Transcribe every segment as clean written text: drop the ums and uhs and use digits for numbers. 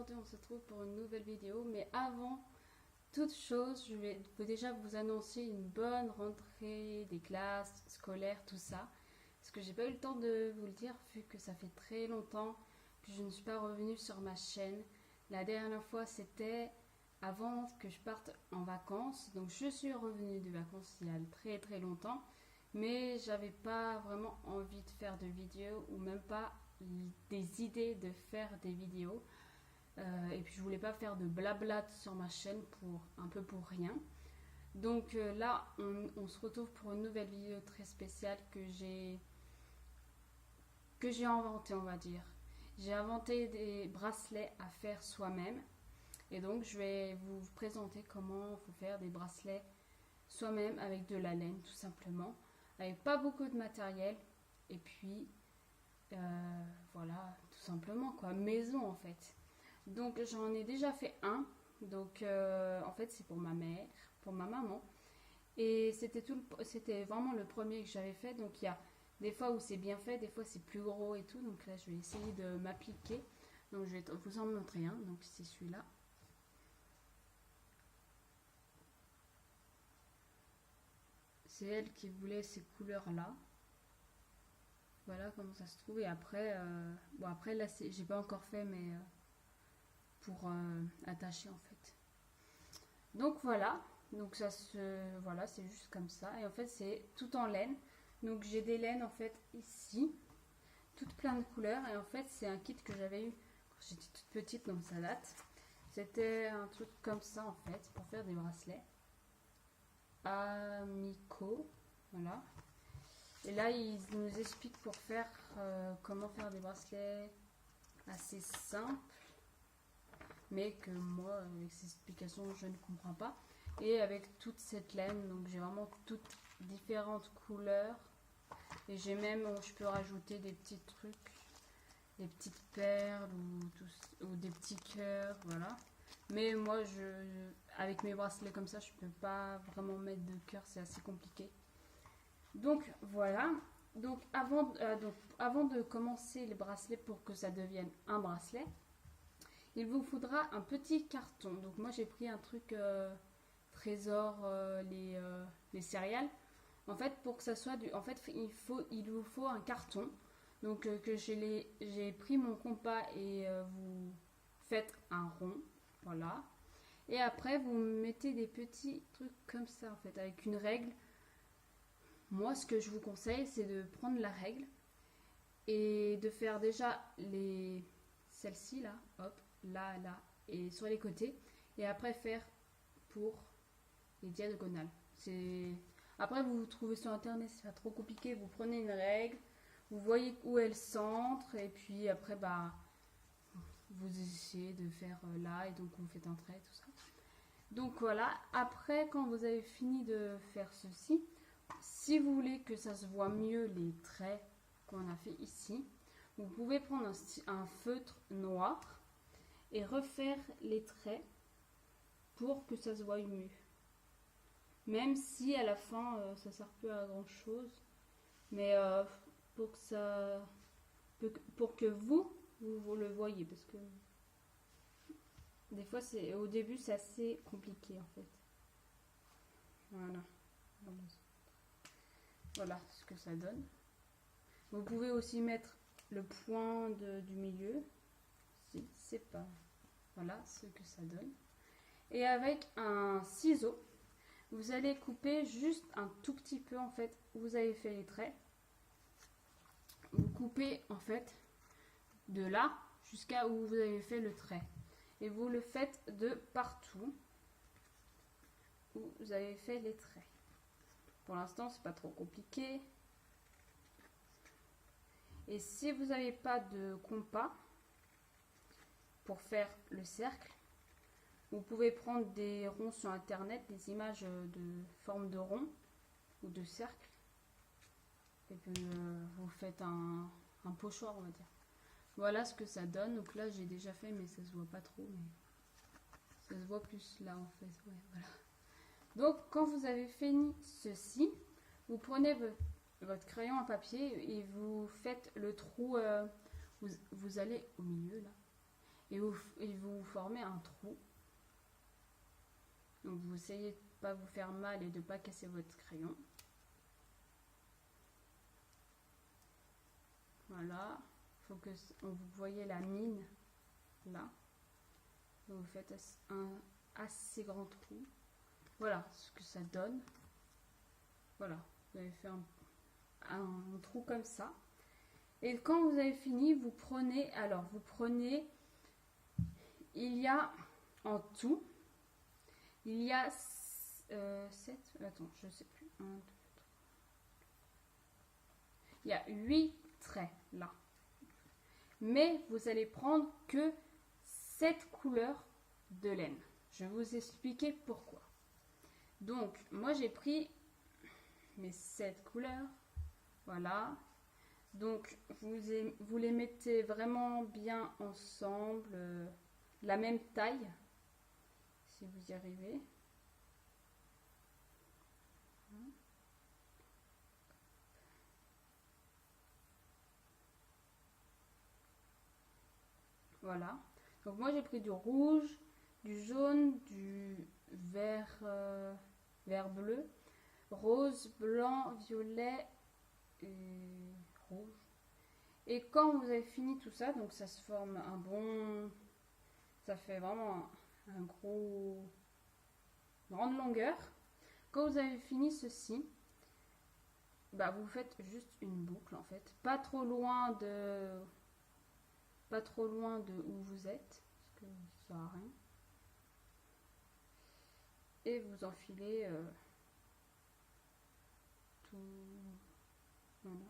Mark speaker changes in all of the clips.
Speaker 1: aujourd'hui on se retrouve pour une nouvelle vidéo, mais avant toute chose, je vais déjà vous annoncer une bonne rentrée des classes scolaires, tout ça, parce que j'ai pas eu le temps de vous le dire vu que ça fait très longtemps que je ne suis pas revenue sur ma chaîne. La dernière fois c'était avant que je parte en vacances, donc je suis revenue de vacances il y a très très longtemps, mais j'avais pas vraiment envie de faire de vidéos ou même pas des idées de faire des vidéos. Et puis je voulais pas faire de blabla sur ma chaîne pour un peu pour rien. Donc là on se retrouve pour une nouvelle vidéo très spéciale que j'ai inventé, on va dire. J'ai inventé des bracelets à faire soi-même. Et donc je vais vous présenter comment il faut faire des bracelets soi-même avec de la laine tout simplement. Avec pas beaucoup de matériel. Et puis voilà, tout simplement quoi, maison en fait. Donc j'en ai déjà fait un. Donc en fait c'est pour ma mère, pour ma maman. Et c'était vraiment le premier que j'avais fait. Donc il y a des fois où c'est bien fait, des fois c'est plus gros et tout. Donc là je vais essayer de m'appliquer. Donc je vais vous en montrer un. Donc c'est celui-là. C'est elle qui voulait ces couleurs là. Voilà comment ça se trouve. Et après, bon après là j'ai pas encore fait mais pour attacher en fait. Donc voilà, donc voilà, c'est juste comme ça. Et en fait c'est tout en laine. Donc j'ai des laines en fait ici, toutes plein de couleurs. Et en fait c'est un kit que j'avais eu quand j'étais toute petite, donc ça date. C'était un truc comme ça en fait pour faire des bracelets. Amico, voilà. Et là ils nous expliquent pour faire comment faire des bracelets assez simples, mais que moi avec ces explications je ne comprends pas. Et avec toute cette laine, donc j'ai vraiment toutes différentes couleurs. Et j'ai même, je peux rajouter des petits trucs, des petites perles ou des petits cœurs, voilà. Mais moi, avec mes bracelets comme ça, je peux pas vraiment mettre de cœur, c'est assez compliqué. Donc voilà. Donc avant de commencer les bracelets pour que ça devienne un bracelet, il vous faudra un petit carton. Donc moi j'ai pris un truc trésor, les céréales. En fait pour que ça soit en fait il vous faut un carton. Donc que j'ai pris mon compas et vous faites un rond, voilà. Et après vous mettez des petits trucs comme ça en fait avec une règle. Moi ce que je vous conseille c'est de prendre la règle et de faire déjà celle-ci là, hop, là, là et sur les côtés, et après faire pour les diagonales. Après vous trouvez sur internet, c'est pas trop compliqué, vous prenez une règle, vous voyez où elle centre et puis après bah vous essayez de faire là et donc on fait un trait, tout ça. Donc voilà, après quand vous avez fini de faire ceci, si vous voulez que ça se voit mieux les traits qu'on a fait ici, vous pouvez prendre un feutre noir et refaire les traits pour que ça se voie mieux. Même si à la fin ça sert plus à grand chose, mais pour que pour que vous le voyez, parce que des fois au début c'est assez compliqué en fait. Voilà ce que ça donne. Vous pouvez aussi mettre le point du milieu, si c'est pas, voilà ce que ça donne. Et avec un ciseau, vous allez couper juste un tout petit peu en fait. Vous avez fait les traits. Vous coupez en fait de là jusqu'à où vous avez fait le trait. Et vous le faites de partout où vous avez fait les traits. Pour l'instant, c'est pas trop compliqué. Et si vous n'avez pas de compas pour faire le cercle, vous pouvez prendre des ronds sur internet, des images de forme de rond ou de cercle. Et puis vous faites un pochoir, on va dire. Voilà ce que ça donne. Donc là j'ai déjà fait mais ça se voit pas trop, mais ça se voit plus là en fait. Ouais, voilà. Donc quand vous avez fini ceci, vous prenez votre crayon à papier et vous faites le trou, vous allez au milieu là, et vous formez un trou. Donc vous essayez de ne pas vous faire mal et de ne pas casser votre crayon. Voilà, faut que vous voyez la mine là. Donc vous faites un assez grand trou. Voilà ce que ça donne. Voilà, vous avez fait un trou comme ça. Et quand vous avez fini, vous prenez, il y a en tout, il y a 7, attends, je sais plus, 1, 2, 3. Il y a 8 traits là. Mais vous allez prendre que 7 couleurs de laine. Je vais vous expliquer pourquoi. Donc, moi j'ai pris mes 7 couleurs. Voilà. Donc, vous les mettez vraiment bien ensemble, la même taille, si vous y arrivez. Voilà. Donc, moi, j'ai pris du rouge, du jaune, du vert, vert bleu, rose, blanc, violet et rouge. Et quand vous avez fini tout ça, donc ça se forme un bon, ça fait vraiment un gros, grande longueur. Quand vous avez fini ceci, bah vous faites juste une boucle en fait, pas trop loin de où vous êtes, parce que ça sert à rien. Et vous enfilez tout, voilà.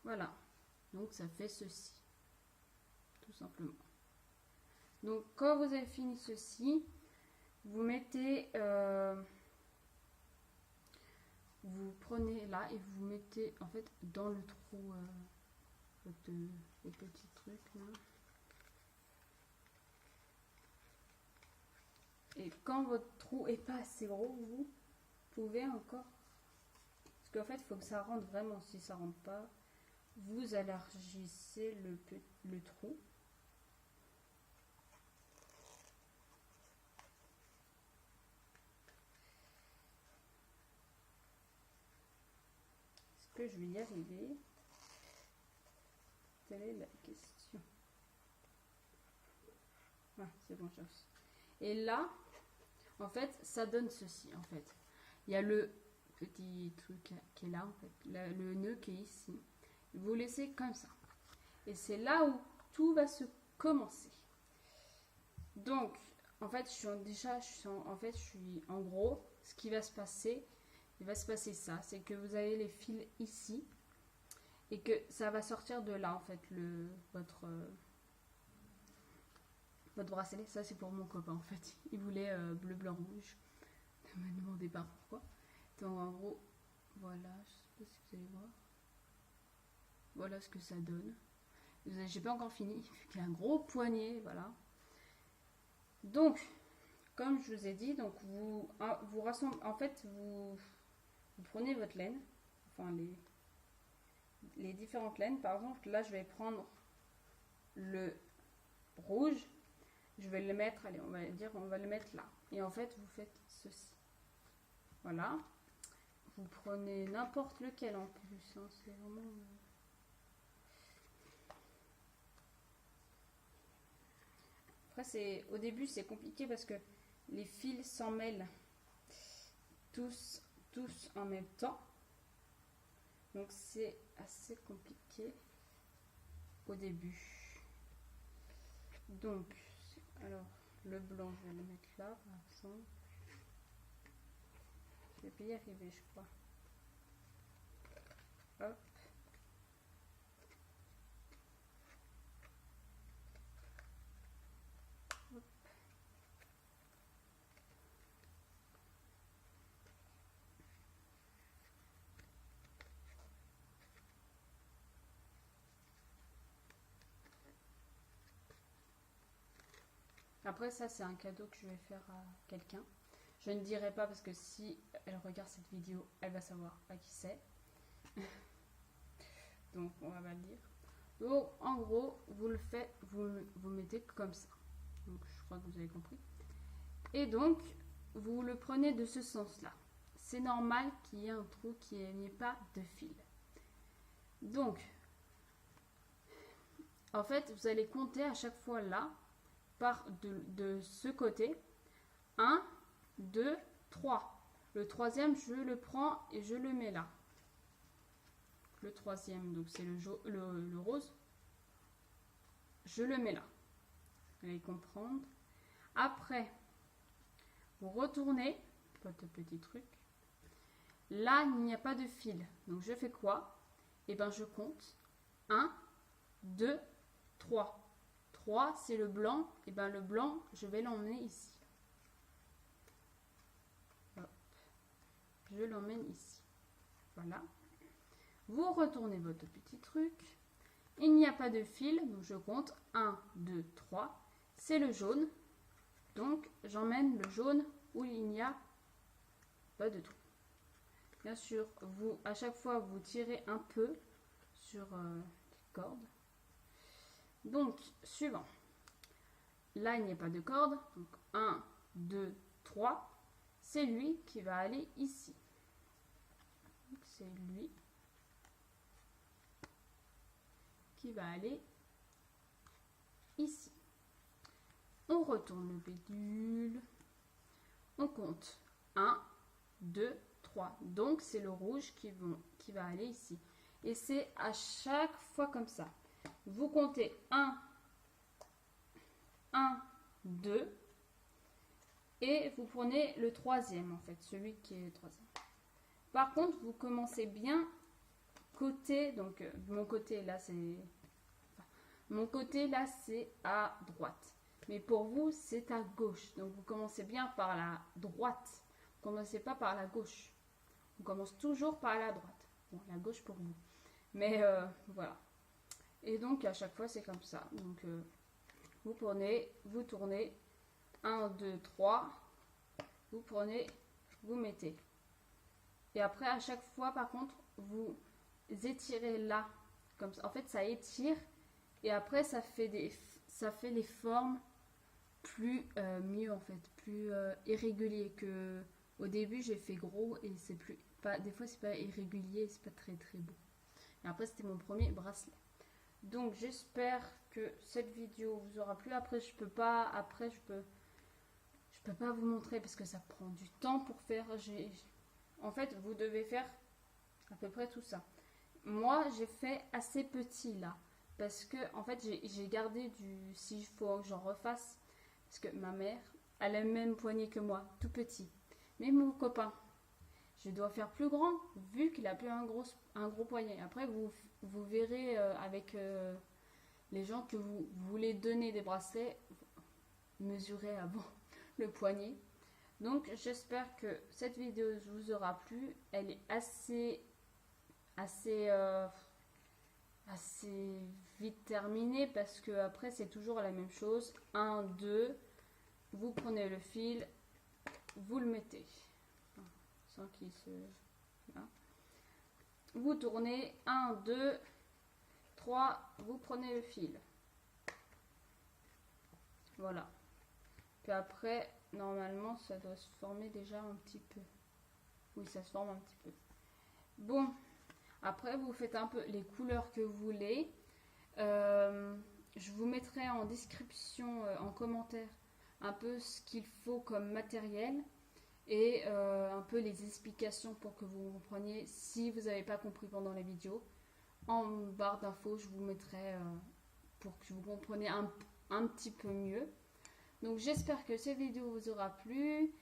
Speaker 1: Voilà, donc ça fait ceci, tout simplement. Donc quand vous avez fini ceci, vous mettez, vous prenez là et vous mettez en fait dans le trou les petits trucs là. Et quand votre trou est pas assez gros, vous pouvez encore, parce qu'en fait il faut que ça rentre vraiment. Si ça rentre pas, vous élargissez le trou. Est-ce que je vais y arriver? Telle est la question. Ah, c'est bon, j'ai réussi. Et là, en fait, ça donne ceci. En fait, il y a le petit truc qui est là, en fait, le nœud qui est ici. Vous laissez comme ça. Et c'est là où tout va se commencer. Donc, en fait, je suis en gros, ce qui va se passer, il va se passer ça, c'est que vous avez les fils ici et que ça va sortir de là, en fait, votre bracelet. Ça, c'est pour mon copain, en fait. Il voulait bleu, blanc, rouge. Ne me demandez pas pourquoi. Donc, en gros, voilà, je sais pas si vous allez voir. Voilà ce que ça donne. J'ai pas encore fini. Il y a un gros poignet, voilà. Donc, comme je vous ai dit, donc vous rassemblez, en fait, vous prenez votre laine, enfin les différentes laines. Par exemple, là, je vais prendre le rouge, je vais le mettre, allez, on va le mettre là. Et en fait, vous faites ceci. Voilà. Vous prenez n'importe lequel en plus, hein, c'est vraiment... Après, au début, c'est compliqué parce que les fils s'en mêlent tous en même temps. Donc, c'est assez compliqué au début. Donc, alors, le blanc, je vais le mettre là, par exemple. Je vais pas y arriver, je crois. Hop. Après, ça, c'est un cadeau que je vais faire à quelqu'un. Je ne dirai pas parce que si elle regarde cette vidéo, elle va savoir à qui c'est. donc on va le dire. Donc en gros, vous le faites, vous mettez comme ça. Donc je crois que vous avez compris. Et donc, vous le prenez de ce sens-là. C'est normal qu'il y ait un trou, qu'il n'y ait pas de fil. Donc, en fait, vous allez compter à chaque fois là, de ce côté. 1, 2, 3. Le troisième, je le prends et je le mets là. Le troisième, donc c'est le rose. Je le mets là. Vous allez comprendre. Après, vous retournez, votre petit truc. Là, il n'y a pas de fil. Donc, je fais quoi? Eh bien, je compte. 1, 2, 3. 3, c'est le blanc. Et bien, le blanc, je vais l'emmener ici. Hop. Je l'emmène ici. Voilà. Vous retournez votre petit truc. Il n'y a pas de fil. Donc, je compte. 1, 2, 3. C'est le jaune. Donc, j'emmène le jaune où il n'y a pas de trou. Bien sûr, à chaque fois, vous tirez un peu sur les cordes. Donc, suivant. Là, il n'y a pas de corde. Donc, 1, 2, 3. C'est lui qui va aller ici. C'est lui qui va aller ici. On retourne le pédule. On compte 1, 2, 3. Donc, c'est le rouge qui va aller ici. Et c'est à chaque fois comme ça. Vous comptez 1, 2. Et vous prenez le troisième, en fait. Celui qui est le troisième. Par contre, vous commencez bien côté. Donc, mon côté, là, c'est... Mon côté, là, c'est à droite. Mais pour vous, c'est à gauche. Donc, vous commencez bien par la droite. Vous ne commencez pas par la gauche. On commence toujours par la droite. Bon, la gauche pour vous. Mais voilà. Et donc, à chaque fois, c'est comme ça. Donc, vous prenez, vous tournez. 1, 2, 3. Vous prenez, vous mettez. Et après, à chaque fois, par contre, vous étirez là. Comme ça. En fait, ça étire. Et après, ça fait les formes plus mieux, en fait. Plus irrégulier que... Au début, j'ai fait gros et c'est plus... des fois, c'est pas irrégulier, c'est pas très très beau. Et après, c'était mon premier bracelet. Donc, j'espère que cette vidéo vous aura plu. Après, je peux pas vous montrer parce que ça prend du temps pour faire. En fait, vous devez faire à peu près tout ça. Moi, j'ai fait assez petit là. Parce que, en fait, j'ai gardé du... S'il faut que j'en refasse. Parce que ma mère, elle a le même poignet que moi, tout petit. Mais mon copain, je dois faire plus grand, vu qu'il a plus un gros poignet. Après, vous verrez avec les gens que vous voulez donner des bracelets, mesurez avant le poignet. Donc, j'espère que cette vidéo vous aura plu. Elle est assez vite terminée parce que après, c'est toujours la même chose. 1, 2, vous prenez le fil, vous le mettez. Sans qu'il se... Là. Vous tournez. 1, 2, 3, vous prenez le fil. Voilà. Puis après, normalement, ça doit se former déjà un petit peu. Oui, ça se forme un petit peu. Bon. Après, vous faites un peu les couleurs que vous voulez. Je vous mettrai en description, en commentaire, un peu ce qu'il faut comme matériel et un peu les explications pour que vous compreniez si vous n'avez pas compris pendant la vidéo. En barre d'infos, je vous mettrai pour que vous compreniez un petit peu mieux. Donc j'espère que cette vidéo vous aura plu.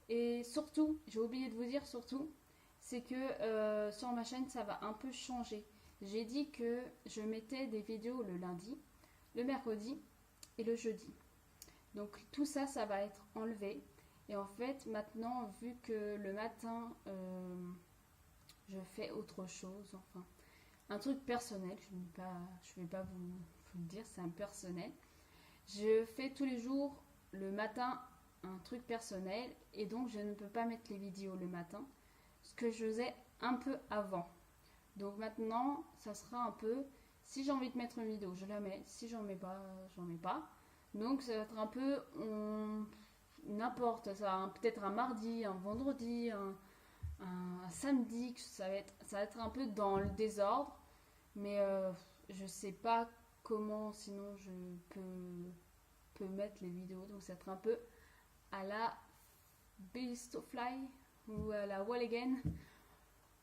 Speaker 1: Et surtout, j'ai oublié de vous dire surtout, c'est que sur ma chaîne, ça va un peu changer. J'ai dit que je mettais des vidéos le lundi, le mercredi et le jeudi. Donc tout ça, ça va être enlevé. Et en fait, maintenant, vu que le matin, je fais autre chose, enfin, un truc personnel, je vais pas vous le dire, c'est un personnel. Je fais tous les jours, le matin, un truc personnel. Et donc, je ne peux pas mettre les vidéos le matin. Ce que je faisais un peu avant. Donc maintenant, ça sera un peu, si j'ai envie de mettre une vidéo, je la mets. Si j'en mets pas, j'en mets pas. Donc ça va être un peu n'importe, ça va peut-être un mardi, un vendredi, un samedi, ça va être un peu dans le désordre. Mais je sais pas comment sinon je peux mettre les vidéos. Donc ça va être un peu à la Beast of Fly ou à la Wall Again.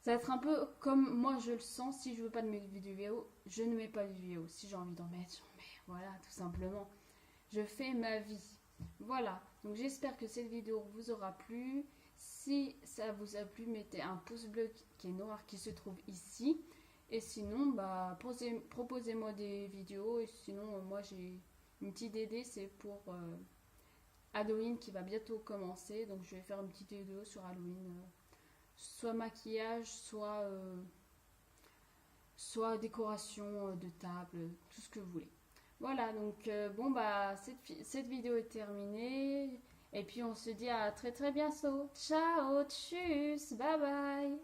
Speaker 1: Ça va être un peu comme moi je le sens. Si je veux pas de mettre de vidéo, je ne mets pas de vidéo. Si j'ai envie d'en mettre, j'en mets. Voilà, tout simplement. Je fais ma vie. Voilà. Donc j'espère que cette vidéo vous aura plu. Si ça vous a plu, mettez un pouce bleu qui est noir qui se trouve ici. Et sinon, bah, proposez-moi des vidéos. Et sinon, moi j'ai une petite idée, c'est pour Halloween qui va bientôt commencer. Donc je vais faire une petite vidéo sur Halloween. Soit maquillage, soit décoration de table, tout ce que vous voulez. Voilà, donc bon bah cette vidéo est terminée. Et puis on se dit à très très bientôt. Ciao, tchuss, bye bye.